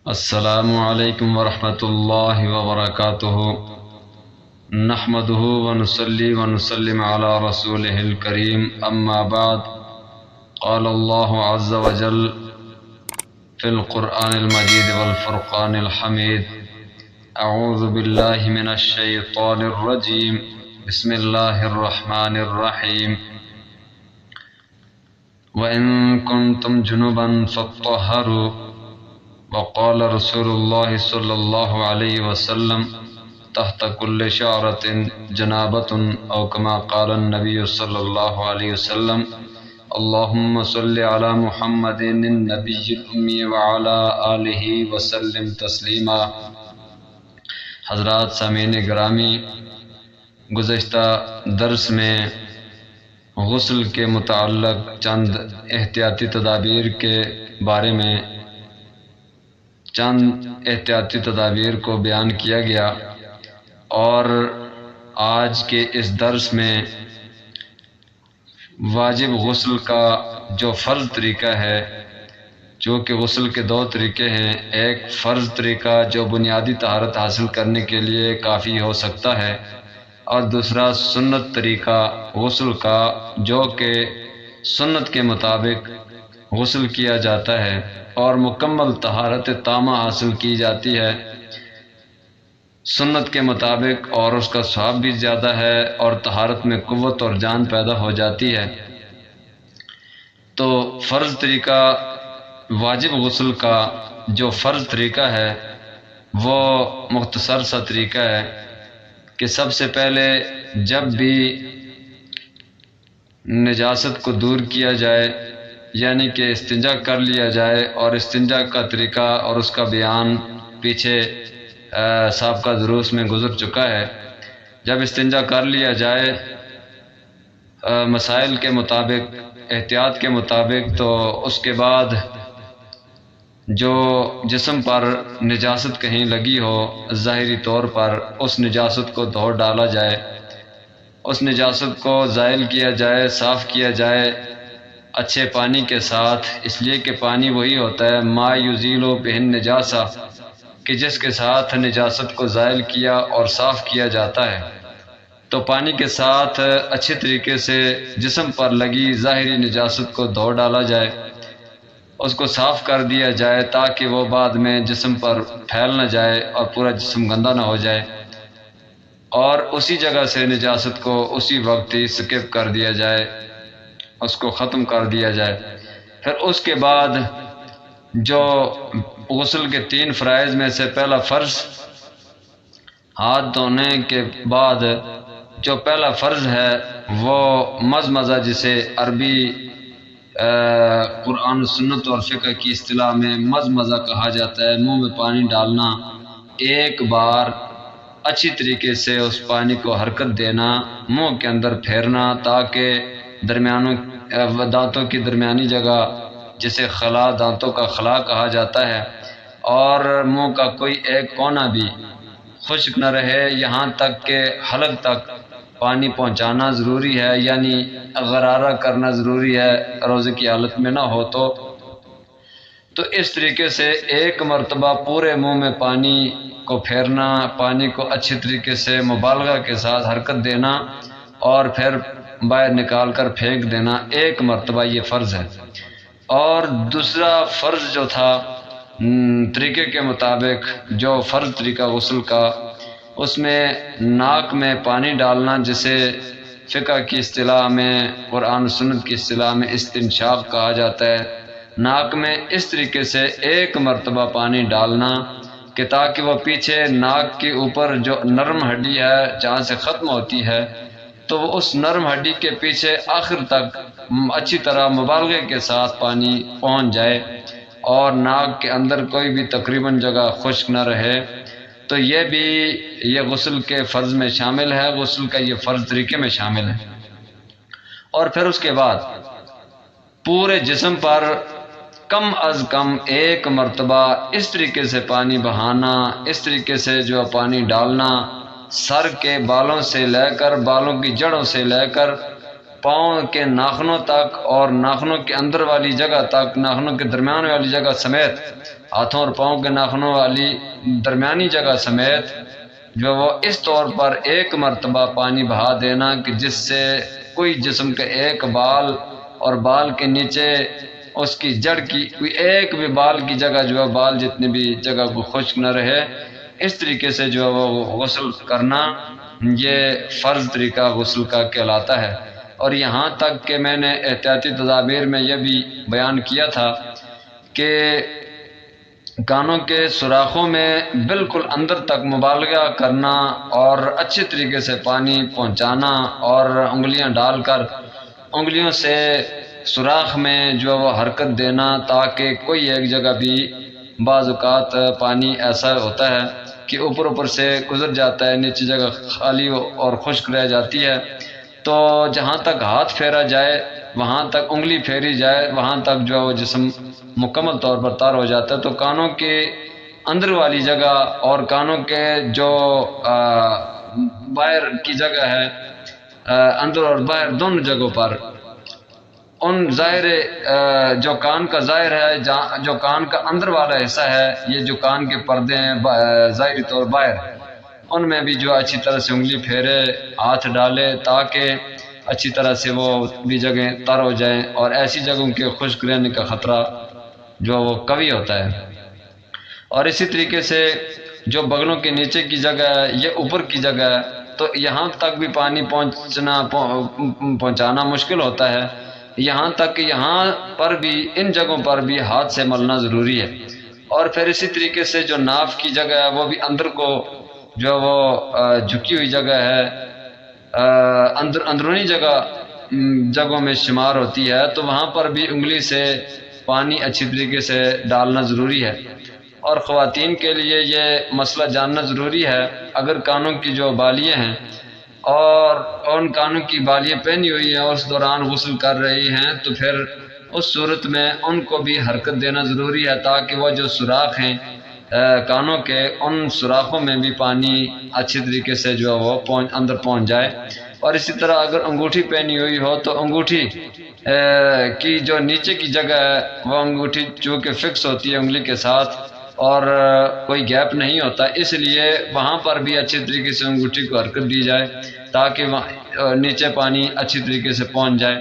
السلام علیکم ورحمۃ اللہ وبرکاتہ نحمده ونصلي ونسلم على رسوله الكريم اما بعد قال الله عز وجل في القرآن المجيد والفرقان الحميد اعوذ بالله من الشيطان الرجيم بسم الله الرحمن الرحيم وإن كنتم جنبا فاطهروا وقال رسول الله صلى الله عليه وسلم تحت كل شعرة جنابة أو كما قال النبي صلى الله عليه وسلم اللهم صل على محمد النبي الأمي وعلى آله وسلم تسلیما۔ حضرات سامعین گرامی، گزشتہ درس میں غسل کے متعلق چند احتیاطی تدابیر کے بارے میں چند احتیاطی تدابیر کو بیان کیا گیا، اور آج کے اس درس میں واجب غسل کا جو فرض طریقہ ہے، جو کہ غسل کے دو طریقے ہیں، ایک فرض طریقہ جو بنیادی طہارت حاصل کرنے کے لیے کافی ہو سکتا ہے، اور دوسرا سنت طریقہ غسل کا جو کہ سنت کے مطابق غسل کیا جاتا ہے اور مکمل طہارت تامہ حاصل کی جاتی ہے سنت کے مطابق، اور اس کا ثواب بھی زیادہ ہے اور طہارت میں قوت اور جان پیدا ہو جاتی ہے۔ تو فرض طریقہ واجب غسل کا جو فرض طریقہ ہے وہ مختصر سا طریقہ ہے کہ سب سے پہلے جب بھی نجاست کو دور کیا جائے، یعنی کہ استنجا کر لیا جائے، اور استنجا کا طریقہ اور اس کا بیان پیچھے سابقہ دروس میں گزر چکا ہے۔ جب استنجا کر لیا جائے مسائل کے مطابق، احتیاط کے مطابق، تو اس کے بعد جو جسم پر نجاست کہیں لگی ہو ظاہری طور پر، اس نجاست کو دھو ڈالا جائے، اس نجاست کو زائل کیا جائے، صاف کیا جائے اچھے پانی کے ساتھ، اس لیے کہ پانی وہی ہوتا ہے ما یزیل بہ النجاسہ، کہ جس کے ساتھ نجاست کو زائل کیا اور صاف کیا جاتا ہے۔ تو پانی کے ساتھ اچھے طریقے سے جسم پر لگی ظاہری نجاست کو دھو ڈالا جائے، اس کو صاف کر دیا جائے تاکہ وہ بعد میں جسم پر پھیل نہ جائے اور پورا جسم گندا نہ ہو جائے، اور اسی جگہ سے نجاست کو اسی وقت ہی سکپ کر دیا جائے، اس کو ختم کر دیا جائے۔ پھر اس کے بعد جو غسل کے 3 فرائض میں سے پہلا فرض ہاتھ دھونے کے بعد جو پہلا فرض ہے وہ مضمضہ، جسے عربی قرآن سنت اور فقہ کی اصطلاح میں مضمضہ کہا جاتا ہے، منہ میں پانی ڈالنا، ایک بار اچھی طریقے سے اس پانی کو حرکت دینا، منہ کے اندر پھیرنا تاکہ دانتوں کی درمیانی جگہ، جسے خلا، دانتوں کا خلا کہا جاتا ہے، اور منہ کا کوئی ایک کونا بھی خشک نہ رہے، یہاں تک کہ حلق تک پانی پہنچانا ضروری ہے، یعنی غرارہ کرنا ضروری ہے، روزے کی حالت میں نہ ہو تو اس طریقے سے ایک مرتبہ پورے منہ میں پانی کو پھیرنا، پانی کو اچھے طریقے سے مبالغہ کے ساتھ حرکت دینا اور پھر باہر نکال کر پھینک دینا، ایک مرتبہ یہ فرض ہے۔ اور دوسرا فرض جو تھا طریقے کے مطابق، جو فرض طریقہ غسل کا، اس میں ناک میں پانی ڈالنا، جسے فقہ کی اصطلاح میں، قرآن سنت کی اصطلاح میں استنشاق کہا جاتا ہے، ناک میں اس طریقے سے ایک مرتبہ پانی ڈالنا کہ تاکہ وہ پیچھے ناک کے اوپر جو نرم ہڈی ہے جہاں سے ختم ہوتی ہے، تو وہ اس نرم ہڈی کے پیچھے آخر تک اچھی طرح مبالغے کے ساتھ پانی پہنچ جائے اور ناک کے اندر کوئی بھی تقریباً جگہ خشک نہ رہے۔ تو یہ بھی یہ غسل کے فرض میں شامل ہے، غسل کا یہ فرض طریقے میں شامل ہے۔ اور پھر اس کے بعد پورے جسم پر کم از کم ایک مرتبہ اس طریقے سے پانی بہانا، اس طریقے سے جو پانی ڈالنا، سر کے بالوں سے لے کر بالوں کی جڑوں سے لے کر پاؤں کے ناخنوں تک اور ناخنوں کے اندر والی جگہ تک، ناخنوں کے درمیان والی جگہ سمیت، ہاتھوں اور پاؤں کے ناخنوں والی درمیانی جگہ سمیت جو وہ اس طور پر ایک مرتبہ پانی بہا دینا کہ جس سے کوئی جسم کے ایک بال اور بال کے نیچے اس کی جڑ کی کوئی ایک بھی بال کی جگہ جو ہے، بال جتنی بھی جگہ کو خشک نہ رہے، اس طریقے سے جو ہے وہ غسل کرنا، یہ فرض طریقہ غسل کا کہلاتا ہے۔ اور یہاں تک کہ میں نے احتیاطی تدابیر میں یہ بھی بیان کیا تھا کہ کانوں کے سوراخوں میں بالکل اندر تک مبالغہ کرنا اور اچھے طریقے سے پانی پہنچانا اور انگلیاں ڈال کر انگلیوں سے سوراخ میں جو وہ حرکت دینا، تاکہ کوئی ایک جگہ بھی، بعض اوقات پانی ایسا ہوتا ہے کہ اوپر سے گزر جاتا ہے، نیچے جگہ خالی اور خشک رہ جاتی ہے، تو جہاں تک ہاتھ پھیرا جائے، وہاں تک انگلی پھیری جائے، وہاں تک جو وہ جسم مکمل طور پر تر ہو جاتا ہے۔ تو کانوں کے اندر والی جگہ اور کانوں کے جو باہر کی جگہ ہے، اندر اور باہر دونوں جگہوں پر، ان ظاہر جو کان کا ظاہر ہے، جو کان کا اندر والا حصہ ہے، یہ جو کان کے پردے ہیں ظاہری طور باہر، ان میں بھی جو اچھی طرح سے انگلی پھیرے، ہاتھ ڈالے، تاکہ اچھی طرح سے وہ بھی جگہیں تر ہو جائیں، اور ایسی جگہوں کے خشک رہنے کا خطرہ جو وہ قوی ہوتا ہے۔ اور اسی طریقے سے جو بغلوں کے نیچے کی جگہ ہے، یہ اوپر کی جگہ ہے، تو یہاں تک بھی پانی پہنچانا مشکل ہوتا ہے، یہاں تک کہ یہاں پر بھی، ان جگہوں پر بھی ہاتھ سے ملنا ضروری ہے۔ اور پھر اسی طریقے سے جو ناف کی جگہ ہے، وہ بھی اندر کو جو وہ جھکی ہوئی جگہ ہے، اندرونی جگہوں میں شمار ہوتی ہے، تو وہاں پر بھی انگلی سے پانی اچھی طریقے سے ڈالنا ضروری ہے۔ اور خواتین کے لیے یہ مسئلہ جاننا ضروری ہے، اگر کانوں کی جو بالیاں ہیں اور ان کانوں کی بالیاں پہنی ہوئی ہیں اور اس دوران غسل کر رہی ہیں، تو پھر اس صورت میں ان کو بھی حرکت دینا ضروری ہے، تاکہ وہ جو سوراخ ہیں کانوں کے، ان سوراخوں میں بھی پانی اچھی طریقے سے جو وہ اندر پہنچ جائے۔ اور اسی طرح اگر انگوٹھی پہنی ہوئی ہو تو انگوٹھی کی جو نیچے کی جگہ ہے، وہ انگوٹھی چونکہ فکس ہوتی ہے انگلی کے ساتھ اور کوئی گیپ نہیں ہوتا، اس لیے وہاں پر بھی اچھی طریقے سے انگوٹھی کو حرکت دی جائے، تاکہ نیچے پانی اچھی طریقے سے پہنچ جائے۔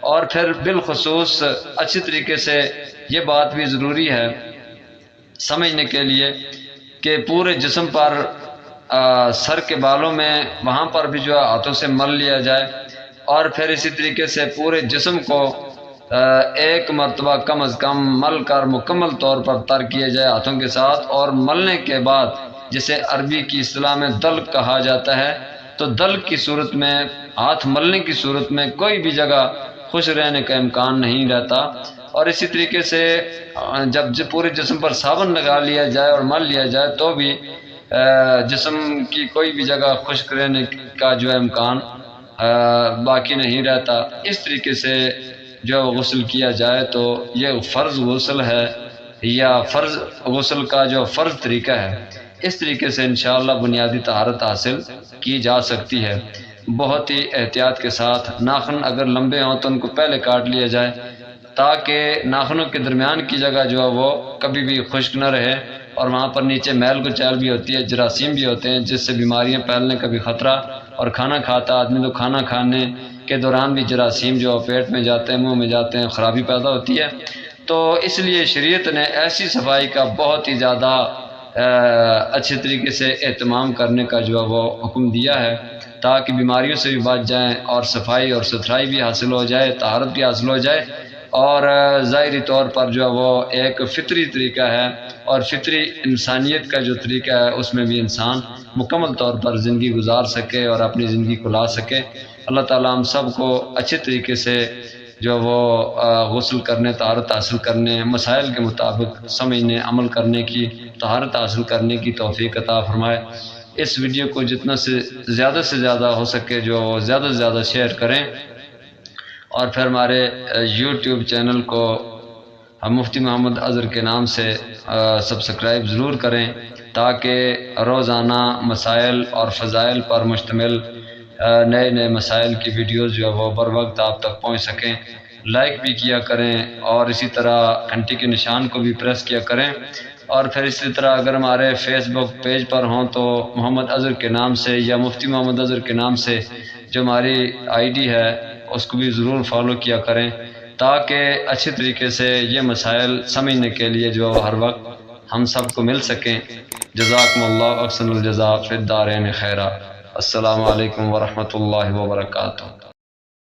اور پھر بالخصوص اچھی طریقے سے یہ بات بھی ضروری ہے سمجھنے کے لیے کہ پورے جسم پر، سر کے بالوں میں، وہاں پر بھی جو ہاتھوں سے مل لیا جائے، اور پھر اسی طریقے سے پورے جسم کو ایک مرتبہ کم از کم مل کر مکمل طور پر تر کیا جائے ہاتھوں کے ساتھ۔ اور ملنے کے بعد، جسے عربی کی اصطلاح میں دلق کہا جاتا ہے، تو دلق کی صورت میں، ہاتھ ملنے کی صورت میں کوئی بھی جگہ خشک رہنے کا امکان نہیں رہتا۔ اور اسی طریقے سے جب پورے جسم پر صابن لگا لیا جائے اور مل لیا جائے تو بھی جسم کی کوئی بھی جگہ خشک رہنے کا جو امکان باقی نہیں رہتا۔ اس طریقے سے جو غسل کیا جائے تو یہ فرض غسل ہے، یا فرض غسل کا جو فرض طریقہ ہے، اس طریقے سے انشاءاللہ بنیادی طہارت حاصل کی جا سکتی ہے۔ بہت ہی احتیاط کے ساتھ، ناخن اگر لمبے ہوں تو ان کو پہلے کاٹ لیا جائے، تاکہ ناخنوں کے درمیان کی جگہ جو ہے وہ کبھی بھی خشک نہ رہے، اور وہاں پر نیچے میل کچیل بھی ہوتی ہے، جراثیم بھی ہوتے ہیں، جس سے بیماریاں پھیلنے کا بھی خطرہ، اور کھانا کھاتا آدمی تو کھانا کھانے کے دوران بھی جراثیم جو پیٹ میں جاتے ہیں، منہ میں جاتے ہیں، خرابی پیدا ہوتی ہے۔ تو اس لیے شریعت نے ایسی صفائی کا بہت ہی زیادہ اچھے طریقے سے اہتمام کرنے کا جو ہے وہ حکم دیا ہے، تاکہ بیماریوں سے بھی بچ جائیں، اور صفائی اور ستھرائی بھی حاصل ہو جائے، طہارت بھی حاصل ہو جائے۔ اور ظاہری طور پر جو وہ ایک فطری طریقہ ہے، اور فطری انسانیت کا جو طریقہ ہے، اس میں بھی انسان مکمل طور پر زندگی گزار سکے اور اپنی زندگی کو لا سکے۔ اللہ تعالیٰ ہم سب کو اچھے طریقے سے جو وہ غسل کرنے، طہارت حاصل کرنے، مسائل کے مطابق سمجھنے، عمل کرنے کی، طہارت حاصل کرنے کی توفیق عطا فرمائے۔ اس ویڈیو کو جتنا سے زیادہ ہو سکے جو زیادہ سے زیادہ شیئر کریں، اور پھر ہمارے یوٹیوب چینل کو مفتی محمد اظہر کے نام سے سبسکرائب ضرور کریں، تاکہ روزانہ مسائل اور فضائل پر مشتمل نئے نئے مسائل کی ویڈیوز جو ہے وہ بر وقت آپ تک پہنچ سکیں۔ لائک بھی کیا کریں اور اسی طرح گھنٹی کے نشان کو بھی پریس کیا کریں، اور پھر اسی طرح اگر ہمارے فیس بک پیج پر ہوں تو محمد اظہر کے نام سے یا مفتی محمد اظہر کے نام سے جو ہماری آئی ڈی ہے اس کو بھی ضرور فالو کیا کریں، تاکہ اچھی طریقے سے یہ مسائل سمجھنے کے لیے جو ہر وقت ہم سب کو مل سکیں۔ جزاکم اللہ احسن الجزاء فی الدارین خیرا۔ السلام علیکم ورحمۃ اللہ وبرکاتہ۔